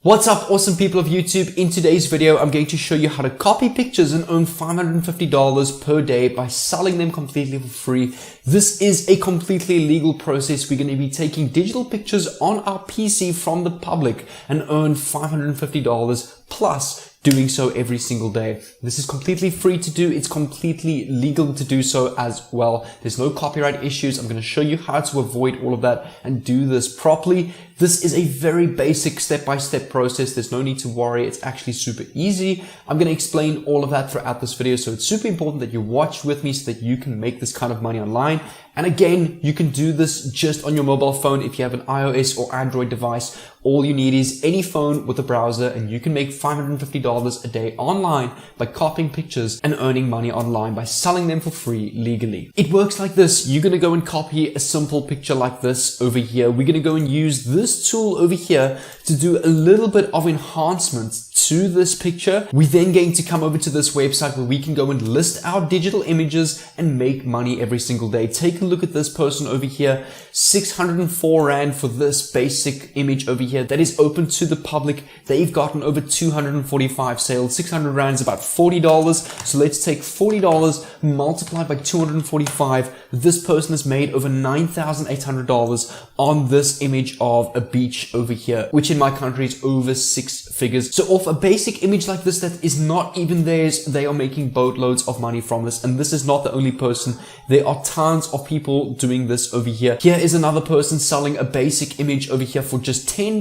What's up, awesome people of YouTube? In today's video, I'm going to show you how to copy pictures and earn $550 per day by selling them completely for free. This is a completely legal process. We're going to be taking digital pictures on our PC from the public and earn $550 plus doing so every single day. This is completely free to do. It's completely legal to do so as well. There's no copyright issues. I'm going to show you how to avoid all of that and do this properly. This is a very basic step-by-step process. There's no need to worry. It's actually super easy. I'm going to explain all of that throughout this video. So it's super important that you watch with me so that you can make this kind of money online. And again, you can do this just on your mobile phone. If you have an iOS or Android device, all you need is any phone with a browser and you can make $550 a day online by copying pictures and earning money online by selling them for free legally. It works like this. You're going to go and copy a simple picture like this over here. We're going to go and use this tool over here to do a little bit of enhancement to this picture. We're then going to come over to this website where we can go and list our digital images and make money every single day. Take a look at this person over here. 604 Rand for this basic image over here that is open to the public. They've gotten over 245 sales. 600 Rand is about $40. So let's take $40 multiplied by 245. This person has made over $9,800 on this image of a beach over here, which in my country is over 6 figures. So off a basic image like this that is not even theirs, they are making boatloads of money from this. And this is not the only person. There are tons of people doing this over here. Here is another person selling a basic image over here for just $10.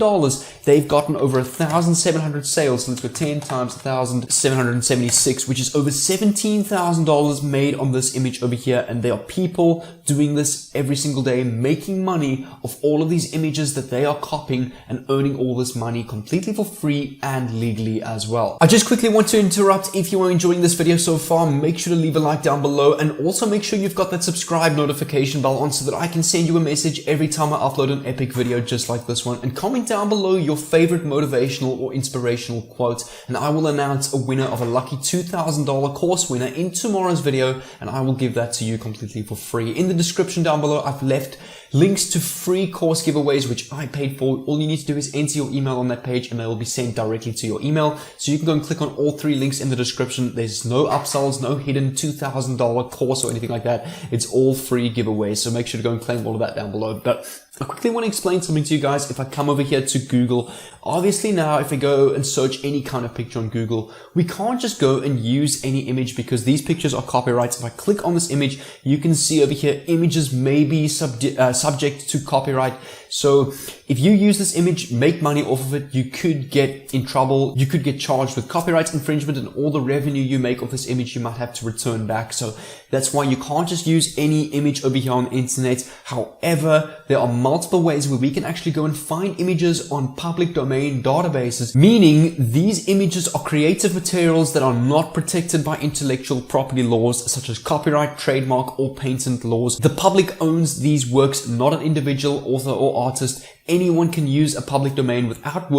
They've gotten over 1,700 sales. So let's go 10 times 1,776, which is over $17,000 made on this image over here. And there are people doing this every single day, making money of all of these images that they are copying and earning all this money completely for free and legally as well. I just quickly want to interrupt. If you are enjoying this video so far, make sure to leave a like down below and also make sure you've got that subscribe notification bell on so that I can send you a message every time I upload an epic video just like this one. And comment down below your favorite motivational or inspirational quote, and I will announce a winner of a lucky $2,000 course winner in tomorrow's video, and I will give that to you completely for free. In the description down below, I've left links to free course giveaways which I paid for. All you need to do is enter your email on that page and they will be sent directly to your email. So you can go and click on all 3 links in the description. There's no upsells, no hidden $2,000 course or anything like that. It's all free giveaways. So make sure to go and claim all of that down below. But I quickly want to explain something to you guys. If I come over here to Google, obviously now if I go and search any kind of picture on Google, we can't just go and use any image because these pictures are copyrighted. If I click on this image, you can see over here, images may be subject to copyright. So if you use this image, make money off of it, you could get in trouble. You could get charged with copyright infringement, and all the revenue you make off this image, you might have to return back. So that's why you can't just use any image over here on the internet. However, there are multiple ways where we can actually go and find images on public domain databases, meaning these images are creative materials that are not protected by intellectual property laws such as copyright, trademark, or patent laws. The public owns these works, not an individual author or artist. Anyone can use a public domain without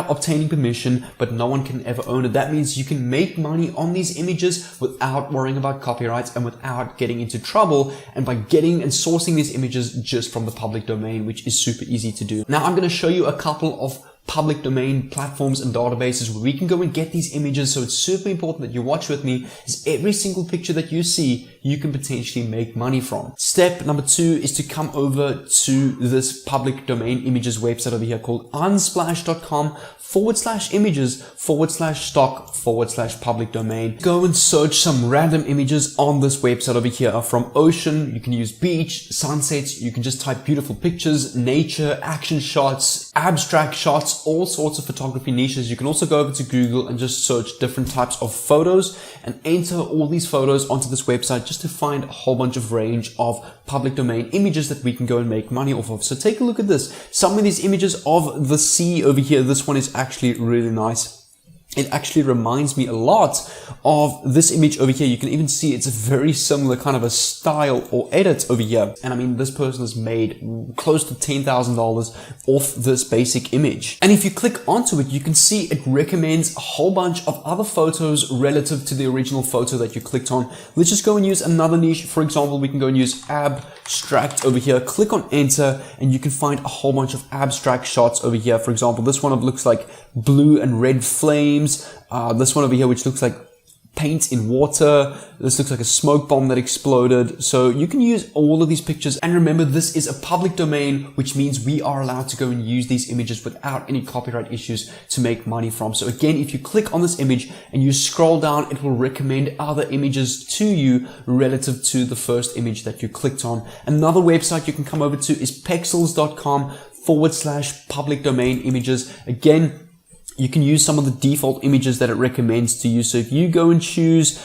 obtaining permission, but no one can ever own it. That means you can make money on these images without worrying about copyrights and without getting into trouble, and by getting and sourcing these images just from the public domain, which is super easy to do. Now I'm going to show you a couple of public domain platforms and databases where we can go and get these images. So it's super important that you watch with me, as every single picture that you see, you can potentially make money from. Step number 2 is to come over to this public domain images website over here called unsplash.com/images/stock/public domain. Go and search some random images on this website over here. From ocean, you can use beach, sunsets, you can just type beautiful pictures, nature, action shots, abstract shots, all sorts of photography niches. You can also go over to Google and just search different types of photos and enter all these photos onto this website just to find a whole bunch of range of public domain images that we can go and make money off of. So take a look at this. Some of these images of the sea over here, this one is actually really nice. it actually reminds me a lot of this image over here. You can even see it's a very similar kind of a style or edit over here. And I mean, this person has made close to $10,000 off this basic image. And if you click onto it, you can see it recommends a whole bunch of other photos relative to the original photo that you clicked on. Let's just go and use another niche. For example, we can go and use abstract over here, click on enter, and you can find a whole bunch of abstract shots over here. For example, this one looks like blue and red flames. This one over here, which looks like paint in water. This looks like a smoke bomb that exploded. So you can use all of these pictures. And remember, this is a public domain, which means we are allowed to go and use these images without any copyright issues to make money from. So again, if you click on this image and you scroll down, it will recommend other images to you relative to the first image that you clicked on. Another website you can come over to is pexels.com/public domain images. Again, you can use some of the default images that it recommends to you. So if you go and choose,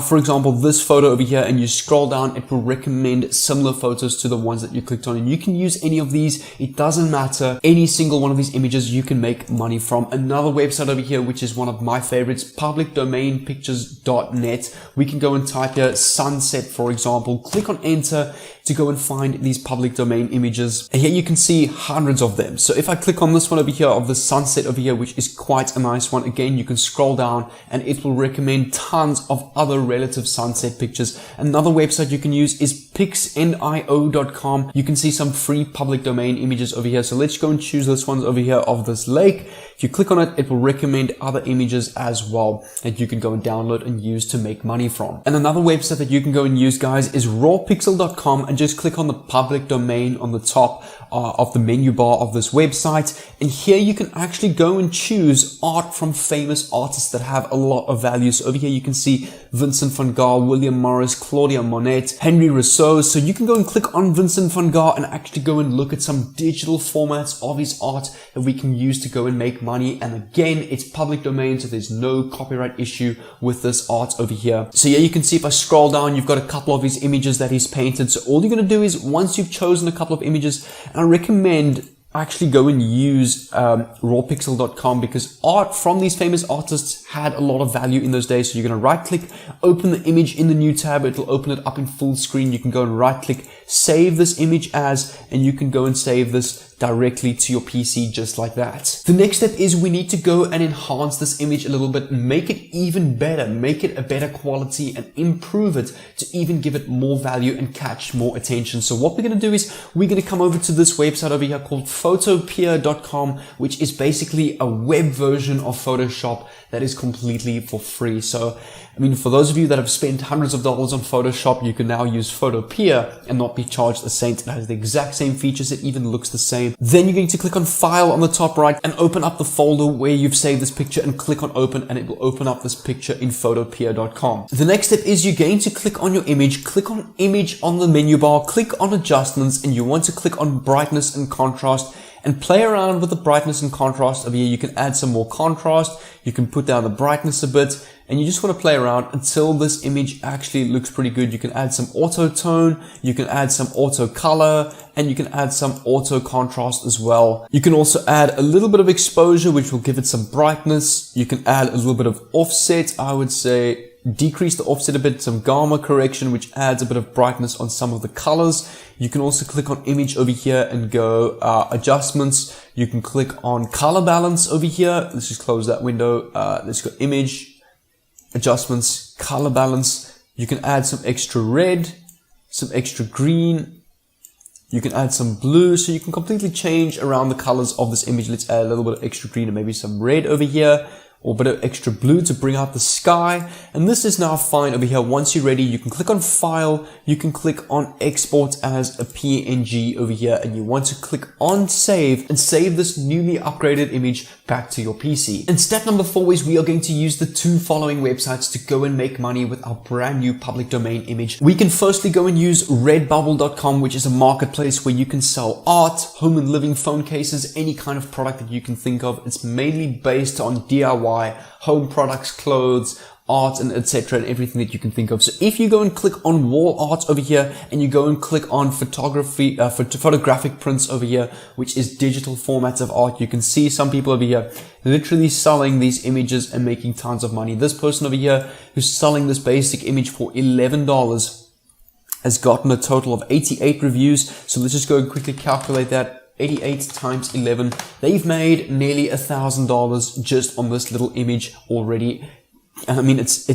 for example, this photo over here and you scroll down, it will recommend similar photos to the ones that you clicked on. And you can use any of these. It doesn't matter. Any single one of these images you can make money from. Another website over here, which is one of my favorites, Publicdomainpictures.net. We can go and type here sunset, for example, click on enter to go and find these public domain images. And here you can see hundreds of them. So if I click on this one over here of the sunset over here, which is quite a nice one, again, you can scroll down and it will recommend tons of other relative sunset pictures. Another website you can use is Pixenio.com. You can see some free public domain images over here. So let's go and choose this one over here of this lake. If you click on it, it will recommend other images as well that you can go and download and use to make money from. And another website that you can go and use, guys, is rawpixel.com, and just click on the public domain on the top of the menu bar of this website. And here you can actually go and choose art from famous artists that have a lot of value. So over here you can see Vincent van Gogh, William Morris, Claudia Monet, Henry Rousseau. So you can go and click on Vincent van Gogh and actually go and look at some digital formats of his art that we can use to go and make money. And again, it's public domain, so there's no copyright issue with this art over here. So yeah, you can see if I scroll down, you've got a couple of his images that he's painted. So all you're going to do is, once you've chosen a couple of images, and I recommend actually go and use rawpixel.com, because art from these famous artists had a lot of value in those days. So you're going to right click, open the image in the new tab. It will open it up in full screen. You can go and right click, save this image as, and you can go and save this directly to your PC just like that. The next step is we need to go and enhance this image a little bit, make it even better, make it a better quality and improve it to even give it more value and catch more attention. So what we're going to do is we're going to come over to this website over here called photopea.com, which is basically a web version of Photoshop that is completely for free. So, I mean, for those of you that have spent hundreds of dollars on Photoshop, you can now use Photopea and not be charged a cent. It has the exact same features. It even looks the same. Then you're going to click on File on the top right and open up the folder where you've saved this picture and click on Open, and it will open up this picture in photopea.com. The next step is you're going to click on your image, click on Image on the menu bar, click on Adjustments, and you want to click on Brightness and Contrast and play around with the brightness and contrast over here. You can add some more contrast. You can put down the brightness a bit, and you just want to play around until this image actually looks pretty good. You can add some auto tone, you can add some auto color, and you can add some auto contrast as well. You can also add a little bit of exposure, which will give it some brightness. You can add a little bit of offset. I would say decrease the offset a bit, some gamma correction, which adds a bit of brightness on some of the colors. You can also click on image over here and go adjustments. You can click on color balance over here. Let's just close that window. Let's go image, adjustments, color balance. You can add some extra red, some extra green. You can add some blue, so you can completely change around the colors of this image. Let's add a little bit of extra green and maybe some red over here, or a bit of extra blue to bring out the sky. And this is now fine over here. Once you're ready, you can click on File, you can click on Export as a PNG over here, and you want to click on Save and save this newly upgraded image back to your PC. And step number 4 is we are going to use the 2 following websites to go and make money with our brand new public domain image. We can firstly go and use redbubble.com, which is a marketplace where you can sell art, home and living phone cases, any kind of product that you can think of. It's mainly based on DIY, home products, clothes, art and etc. and everything that you can think of. So if you go and click on wall art over here and you go and click on photography, photographic prints over here, which is digital formats of art, you can see some people over here literally selling these images and making tons of money. This person over here who's selling this basic image for $11 has gotten a total of 88 reviews. So let's just go and quickly calculate that. 88 times 11. They've made nearly $1,000 just on this little image already. I mean, it's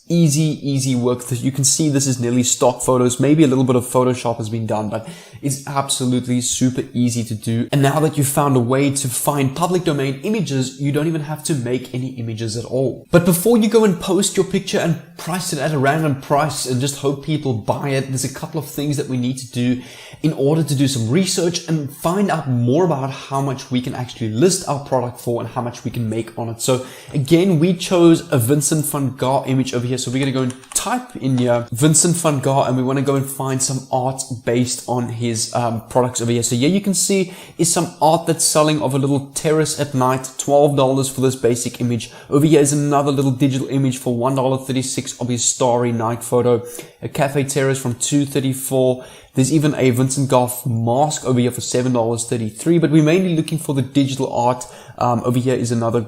easy work. You can see this is nearly stock photos. Maybe a little bit of Photoshop has been done, but it's absolutely super easy to do. And now that you've found a way to find public domain images, you don't even have to make any images at all. But before you go and post your picture and price it at a random price and just hope people buy it, there's a couple of things that we need to do in order to do some research and find out more about how much we can actually list our product for and how much we can make on it. So again, we chose a Vincent van Gogh image over here. So we're going to go and type in here Vincent van Gogh, and we want to go and find some art based on his products over here. So here you can see is some art that's selling of a little terrace at night, $12 for this basic image. Over here is another little digital image for $1.36 of his starry night photo. A cafe terrace from $2.34. There's even a Vincent Gogh mask over here for $7.33, but we're mainly looking for the digital art. Over here is another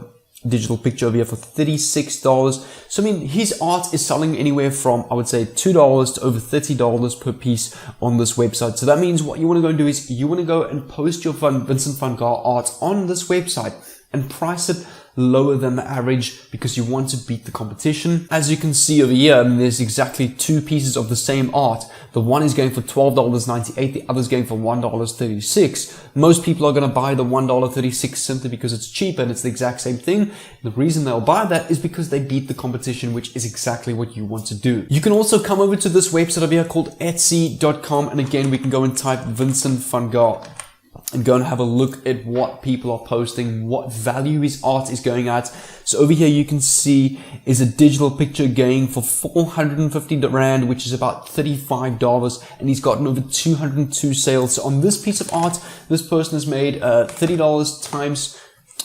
digital picture over here for $36. So I mean, his art is selling anywhere from, I would say, $2 to over $30 per piece on this website. So that means what you want to go and do is you want to go and post your Vincent van Gogh art on this website and price it lower than the average because you want to beat the competition. As you can see over here, I mean, there's exactly two pieces of the same art. The one is going for $12.98, the other is going for $1.36. Most people are going to buy the $1.36 simply because it's cheap and it's the exact same thing. The reason they'll buy that is because they beat the competition, which is exactly what you want to do. You can also come over to this website over here called Etsy.com, and again, we can go and type Vincent van Gogh and go and have a look at what people are posting, what value his art is going at. So over here you can see is a digital picture going for 450 Rand, which is about $35, and he's gotten over 202 sales. So on this piece of art, this person has made $30 times,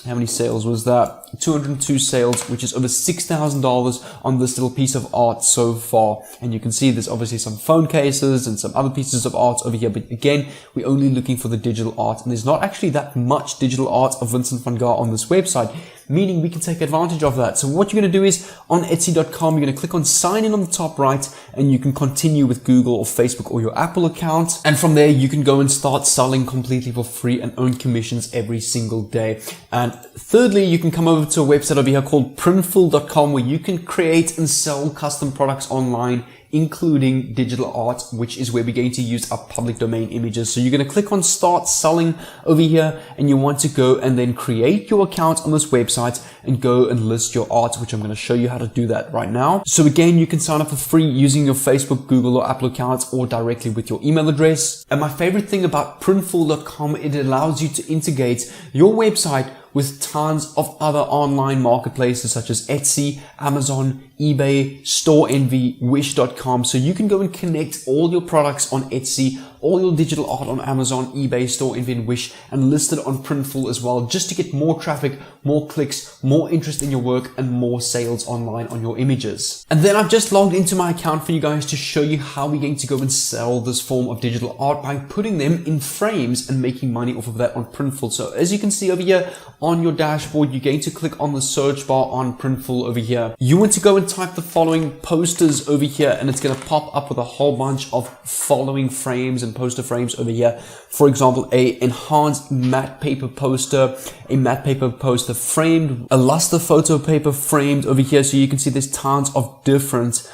how many sales was that? 202 sales, which is over $6,000 on this little piece of art so far. And you can see there's obviously some phone cases and some other pieces of art over here. But again, we're only looking for the digital art, and there's not actually that much digital art of Vincent van Gogh on this website, meaning we can take advantage of that. So what you're going to do is on Etsy.com, you're going to click on sign in on the top right, and you can continue with Google or Facebook or your Apple account. And from there, you can go and start selling completely for free and earn commissions every single day. And thirdly, you can come over to a website over here called Printful.com, where you can create and sell custom products online, including digital art, which is where we're going to use our public domain images. So you're going to click on start selling over here, and you want to go and then create your account on this website and go and list your art, which I'm going to show you how to do that right now. So again, you can sign up for free using your Facebook, Google or Apple accounts, or directly with your email address. And my favorite thing about Printful.com, it allows you to integrate your website with tons of other online marketplaces such as Etsy, Amazon, eBay, Store Envy, Wish.com. So you can go and connect all your products on Etsy, all your digital art on Amazon, eBay, Store Envy, and Wish, and list it on Printful as well, just to get more traffic, more clicks, more interest in your work, and more sales online on your images. And then I've just logged into my account for you guys to show you how we're going to go and sell this form of digital art by putting them in frames and making money off of that on Printful. So as you can see over here on your dashboard, you're going to click on the search bar on Printful over here. You want to go and type the following posters over here, and it's going to pop up with a whole bunch of following frames and poster frames over here. For example, a enhanced matte paper poster, a matte paper poster framed, a luster photo paper framed over here. So you can see there's tons of different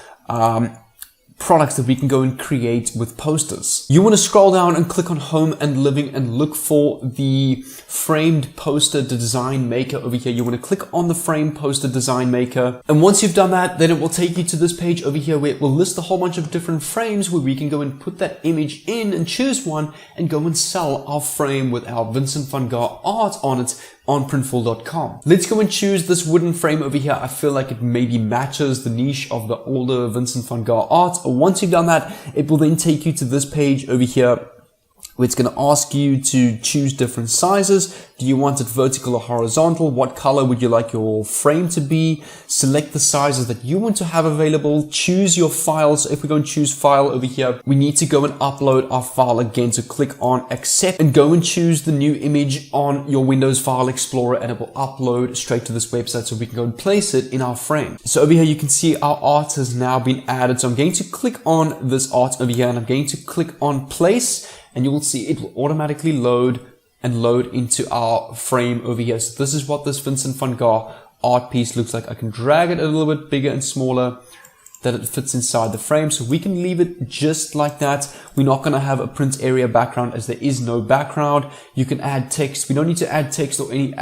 products that we can go and create with posters. You want to scroll down and click on home and living and look for the framed poster design maker over here. You want to click on the frame poster design maker, and once you've done that, then it will take you to this page over here where it will list a whole bunch of different frames where we can go and put that image in and choose one and go and sell our frame with our Vincent van Gogh art on it on Printful.com. Let's go and choose this wooden frame over here. I feel like it maybe matches the niche of the older Vincent van Gogh art. Once you've done that, it will then take you to this page over here It's going to ask you to choose different sizes. Do you want it vertical or horizontal? What color would you like your frame to be? Select the sizes that you want to have available. Choose your file. So if we go and choose file over here, we need to go and upload our file again. So click on accept and go and choose the new image on your Windows File Explorer, and it will upload straight to this website so we can go and place it in our frame. So over here, you can see our art has now been added. So I'm going to click on this art over here and I'm going to click on place, and you will see it will automatically load into our frame over here. So this is what this Vincent van Gogh art piece looks like. I can drag it a little bit bigger and smaller that it fits inside the frame. So we can leave it just like that. We're not going to have a print area background as there is no background. You can add text. We don't need to add text or any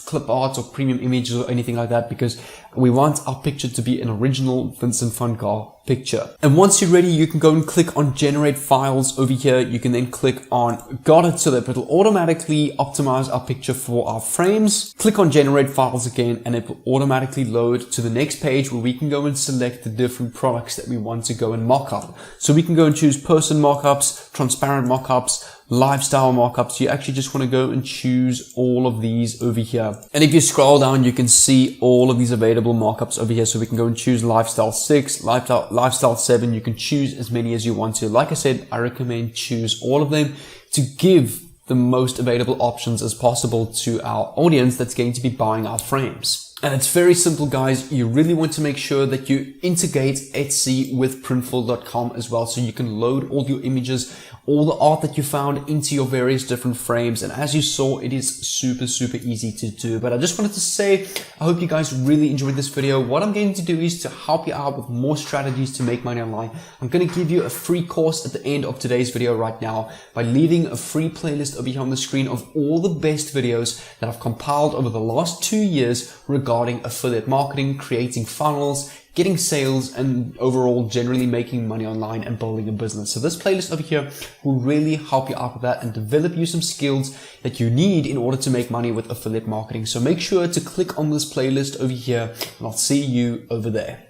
clip art or premium images or anything like that, because we want our picture to be an original Vincent van Gogh picture. And once you're ready, you can go and click on generate files over here. You can then click on got it, so that it'll automatically optimize our picture for our frames. Click on generate files again, and it will automatically load to the next page where we can go and select the different products that we want to go and mock up. So we can go and choose person mockups, transparent mockups, lifestyle mockups. You actually just want to go and choose all of these over here. And if you scroll down, you can see all of these available mockups over here. So we can go and choose lifestyle 6, lifestyle 7. You can choose as many as you want to. Like I said, I recommend choose all of them to give the most available options as possible to our audience that's going to be buying our frames. And it's very simple, guys. You really want to make sure that you integrate Etsy with Printful.com as well, so you can load all your images, all the art that you found into your various different frames. And as you saw, it is super easy to do. But I just wanted to say, I hope you guys really enjoyed this video. What I'm going to do is to help you out with more strategies to make money online. I'm going to give you a free course at the end of today's video right now by leaving a free playlist over here on the screen of all the best videos that I've compiled over the last 2 years regarding affiliate marketing, creating funnels, getting sales, and overall generally making money online and building a business. So this playlist over here will really help you out with that and develop you some skills that you need in order to make money with affiliate marketing. So make sure to click on this playlist over here, and I'll see you over there.